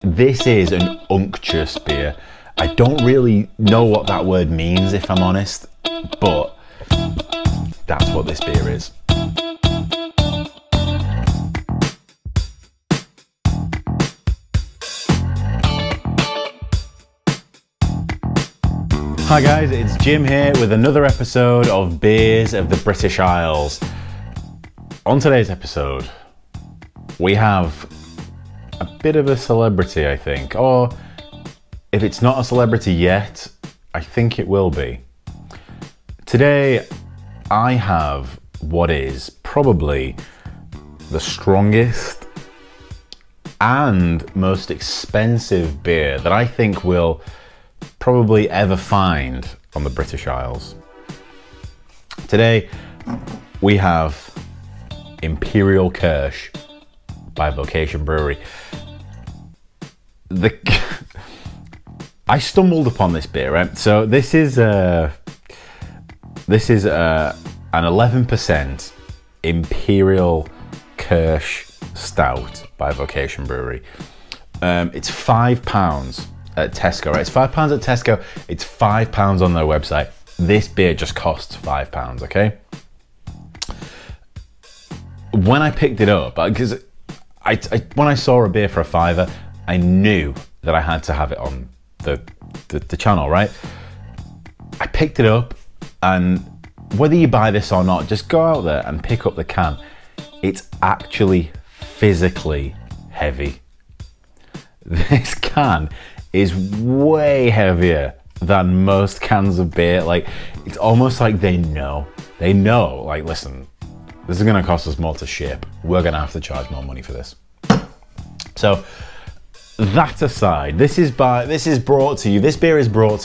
This is an unctuous beer. I don't really know what that word means, if I'm honest, but that's what this beer is. Hi guys, it's Jim here with another episode of Beers of the British Isles. On today's episode, we have a bit of a celebrity, I think, or if it's not a celebrity yet, I think it will be. Today, I have what is probably the strongest and most expensive beer that I think will probably ever find on the British Isles. Today we have Imperial Kirsch by Vocation Brewery. I stumbled upon this beer, right? So this is an 11% Imperial Kirsch Stout by Vocation Brewery. It's £5 at Tesco, right? It's £5 at Tesco, it's £5 on their website. This beer just costs £5, okay? When I picked it up, because when I saw a beer for a £5, I knew that I had to have it on the channel, right? I picked it up, and whether you buy this or not, just go out there and pick up the can. It's actually physically heavy. This can is way heavier than most cans of beer. Like, it's almost like they know, like, listen, this is gonna cost us more to ship. We're gonna have to charge more money for this. So that aside, this beer is brought to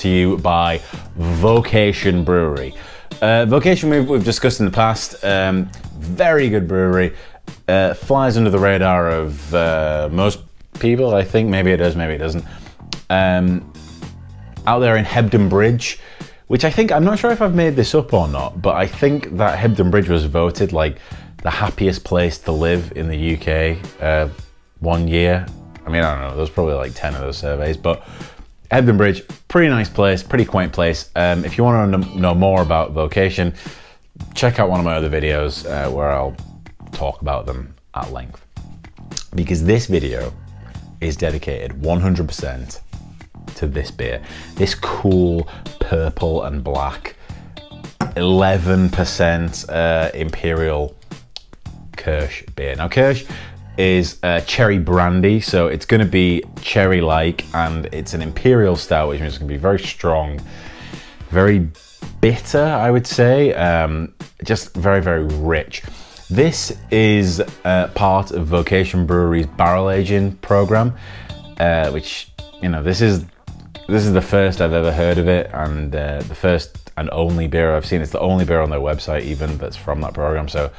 you by Vocation Brewery. Vocation we've discussed in the past, very good brewery, flies under the radar of most people, I think. Maybe it does, maybe it doesn't. Out there in Hebden Bridge, which I'm not sure if I've made this up or not, but I think that Hebden Bridge was voted like the happiest place to live in the UK one year. I mean, I don't know, there's probably like 10 of those surveys, but Hebden Bridge, pretty nice place, pretty quaint place. If you want to know more about Vocation, check out one of my other videos where I'll talk about them at length. Because this video is dedicated 100% to this beer. This cool purple and black 11% Imperial Kirsch beer. Now, Kirsch is cherry brandy, so it's going to be cherry-like, and it's an Imperial Stout, which means it's going to be very strong, very bitter, I would say, just very, very rich. This is part of Vocation Brewery's barrel aging program, which, you know, this is the first I've ever heard of it, and the first and only beer I've seen. It's the only beer on their website even that's from that program, so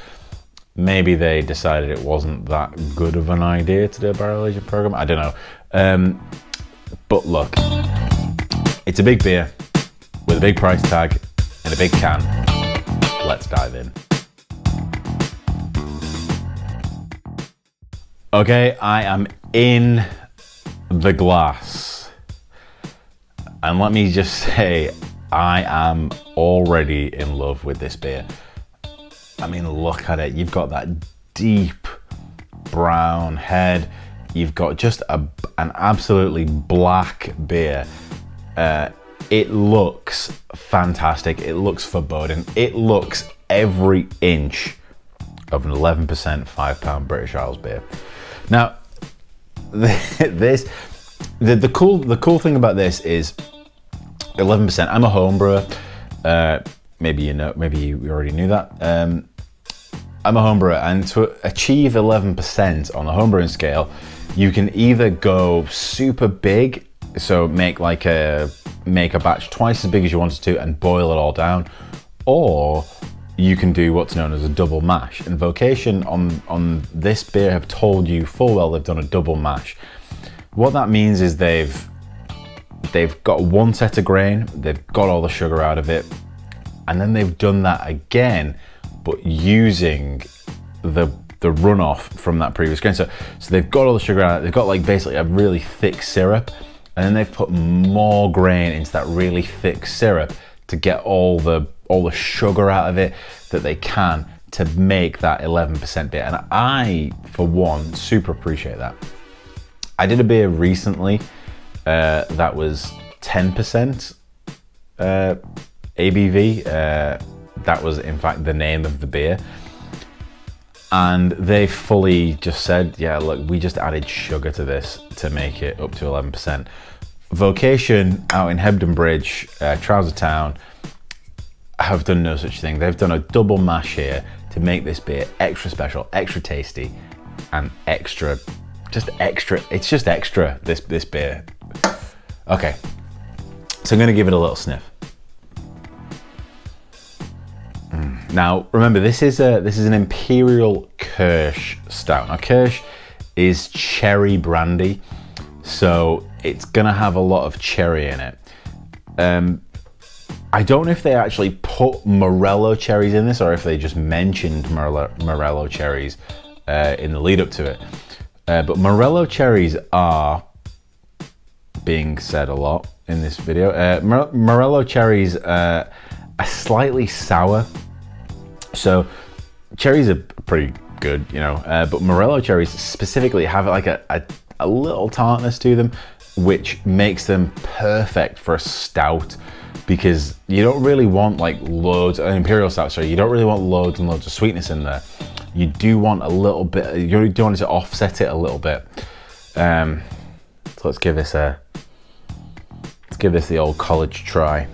maybe they decided it wasn't that good of an idea to do a barrel aging program. I don't know. But look, it's a big beer with a big price tag and a big can. Let's dive in. Okay, I am in the glass. And let me just say, I am already in love with this beer. I mean, look at it. You've got that deep brown head. You've got just an absolutely black beer. It looks fantastic. It looks foreboding. It looks every inch of an 11% £5 British Isles beer. Now, the cool thing about this is 11%. I'm a home brewer. Maybe you know, maybe you already knew that. I'm a home brewer, and to achieve 11% on the homebrewing scale, you can either go super big, so make a batch twice as big as you wanted to and boil it all down, or you can do what's known as a double mash. And Vocation on this beer have told you full well they've done a double mash. What that means is they've got one set of grain, they've got all the sugar out of it, and then they've done that again, but using the runoff from that previous grain. So they've got all the sugar out, they've got like basically a really thick syrup, and then they've put more grain into that really thick syrup to get all the sugar out of it that they can to make that 11% beer. And I, for one, super appreciate that. I did a beer recently that was 10% ABV. That was in fact the name of the beer. And they fully just said, yeah, look, we just added sugar to this to make it up to 11%. Vocation out in Hebden Bridge, Trouser Town, have done no such thing. They've done a double mash here to make this beer extra special, extra tasty, and extra, it's just extra, this beer. Okay, so I'm gonna give it a little sniff. Now, remember, this is an Imperial Kirsch Stout. Now, Kirsch is cherry brandy, so it's gonna have a lot of cherry in it. I don't know if they actually put Morello cherries in this or if they just mentioned Morello cherries in the lead up to it. But Morello cherries are being said a lot in this video. Morello cherries are slightly sour. So cherries are pretty good, you know, but Morello cherries specifically have like a little tartness to them, which makes them perfect for a stout, because you don't really want like loads, an Imperial Stout, sorry, you don't really want loads and loads of sweetness in there. You do want a little bit, you do want it to offset it a little bit. So let's give this the old college try.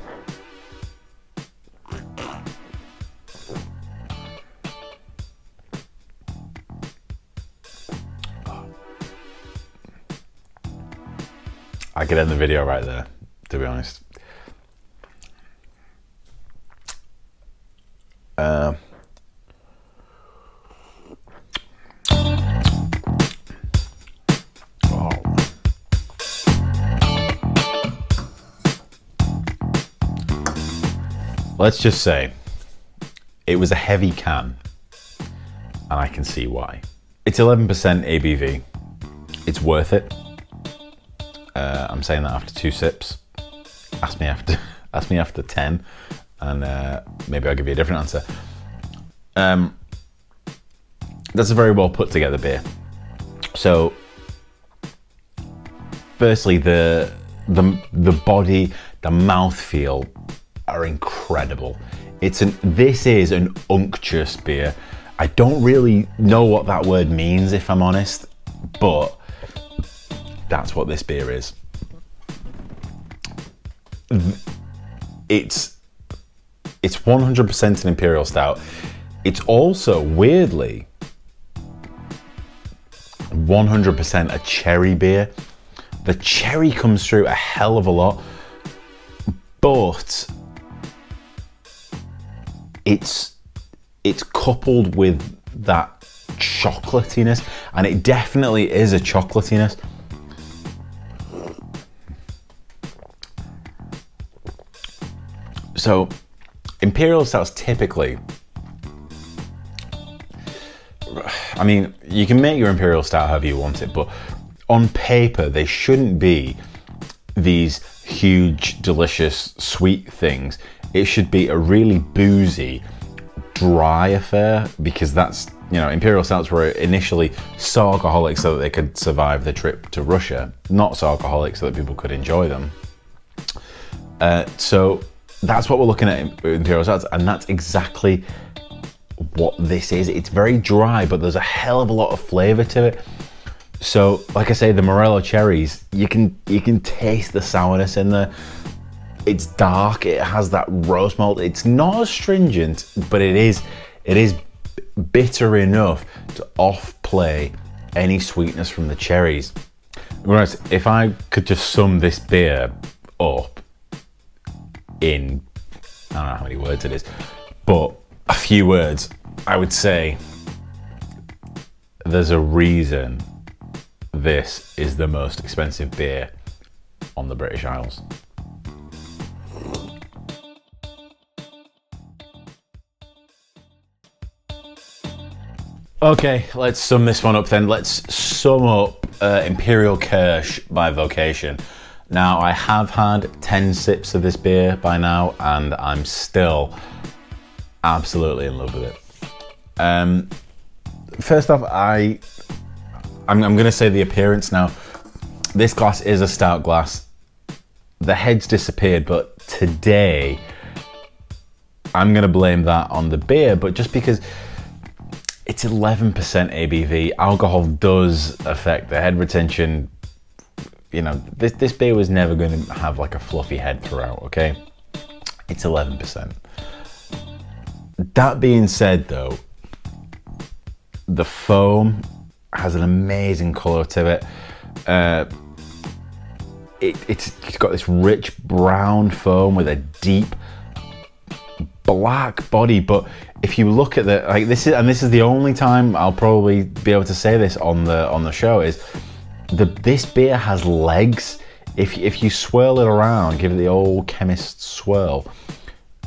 I could end the video right there, to be honest. Let's just say it was a heavy can, and I can see why. It's 11% ABV. It's worth it. I'm saying that after 2 sips. Ask me after 10, and maybe I'll give you a different answer. That's a very well put together beer. So, firstly, the body, the mouthfeel are incredible. This is an unctuous beer. I don't really know what that word means, if I'm honest, but that's what this beer is. It's 100% an Imperial Stout. It's also, weirdly, 100% a cherry beer. The cherry comes through a hell of a lot, but it's coupled with that chocolatiness, and it definitely is a chocolatiness. So, Imperial Stouts typically, I mean, you can make your Imperial Stout however you want it, but on paper, they shouldn't be these huge, delicious, sweet things. It should be a really boozy, dry affair, because that's, you know, Imperial Stouts were initially so alcoholic so that they could survive the trip to Russia, not so alcoholic so that people could enjoy them. So that's what we're looking at in Imperial Stouts, and that's exactly what this is. It's very dry, but there's a hell of a lot of flavor to it. So, like I say, the Morello cherries, you can taste the sourness in there. It's dark, it has that roast malt. It's not astringent, but it is bitter enough to off-play any sweetness from the cherries. Whereas, if I could just sum this beer up in, I don't know how many words it is, but a few words, I would say there's a reason this is the most expensive beer on the British Isles. Okay, let's sum this one up then. Let's sum up Imperial Kirsch by Vocation. Now, I have had 10 sips of this beer by now, and I'm still absolutely in love with it. First off, I'm going to say the appearance now. This glass is a stout glass. The head's disappeared, but today I'm going to blame that on the beer, but just because it's 11% ABV, alcohol does affect the head retention. You know, this beer was never going to have like a fluffy head throughout, okay? It's 11%. That being said though, the foam has an amazing colour to it. It's got this rich brown foam with a deep black body, but if you look at the, like this is the only time I'll probably be able to say this on the show, is this beer has legs. If you swirl it around, give it the old chemist swirl,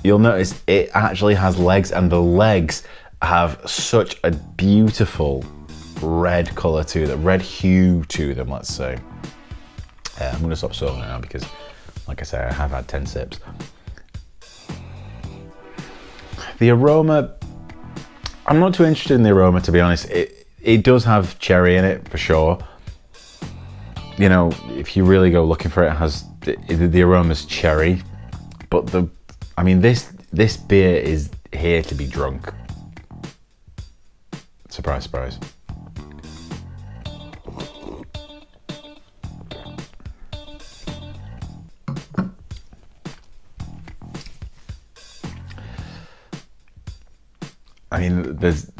you'll notice it actually has legs, and the legs have such a beautiful red colour to them, red hue to them, let's say. I'm going to stop swirling now because, like I say, I have had 10 sips. The aroma, I'm not too interested in the aroma, to be honest. It does have cherry in it for sure. You know, if you really go looking for it, it has the aroma's cherry, but this beer is here to be drunk. Surprise, surprise. I mean, there's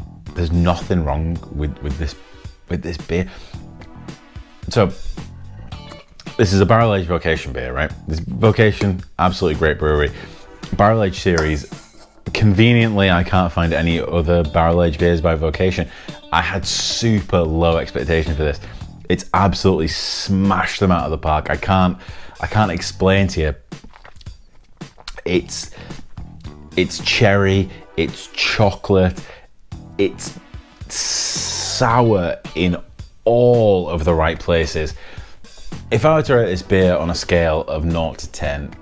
nothing wrong with this beer. So this is a barrel-aged Vocation beer, right? This Vocation, absolutely great brewery. Barrel-aged series. Conveniently, I can't find any other barrel-aged beers by Vocation. I had super low expectations for this. It's absolutely smashed them out of the park. I can't explain to you. It's cherry, it's chocolate, it's sour in all of the right places. If I were to rate this beer on a scale of 0 to 10,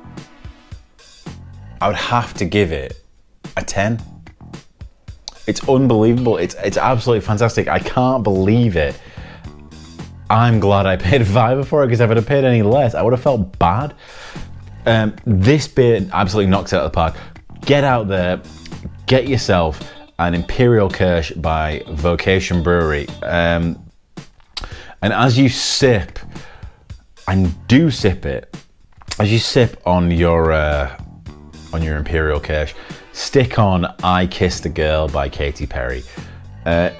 I would have to give it a 10. It's unbelievable. It's absolutely fantastic. I can't believe it. I'm glad I paid $5 for it, because if I'd have paid any less, I would have felt bad. This beer absolutely knocks it out of the park. Get out there, get yourself an Imperial Kirsch by Vocation Brewery. And as you sip, and do sip it, as you sip on your Imperial Kirsch, stick on I Kissed a Girl by Katy Perry.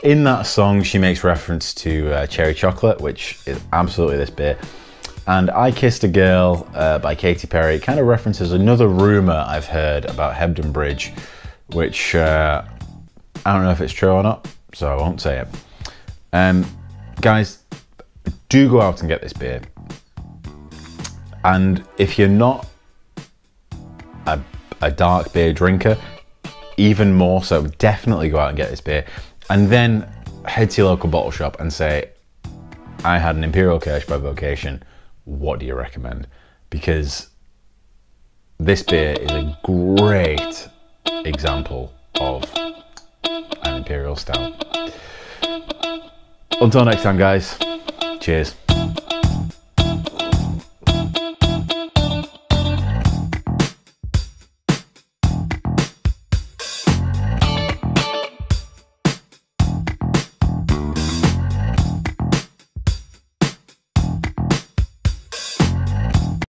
In that song, she makes reference to cherry chocolate, which is absolutely this beer. And I Kissed a Girl by Katy Perry kind of references another rumour I've heard about Hebden Bridge, which I don't know if it's true or not, so I won't say it. Guys, do go out and get this beer. And if you're not a dark beer drinker, even more so, definitely go out and get this beer. And then head to your local bottle shop and say, I had an Imperial Kirsch by Vocation. What do you recommend? Because this beer is a great example of an Imperial Stout. Until next time, guys, cheers.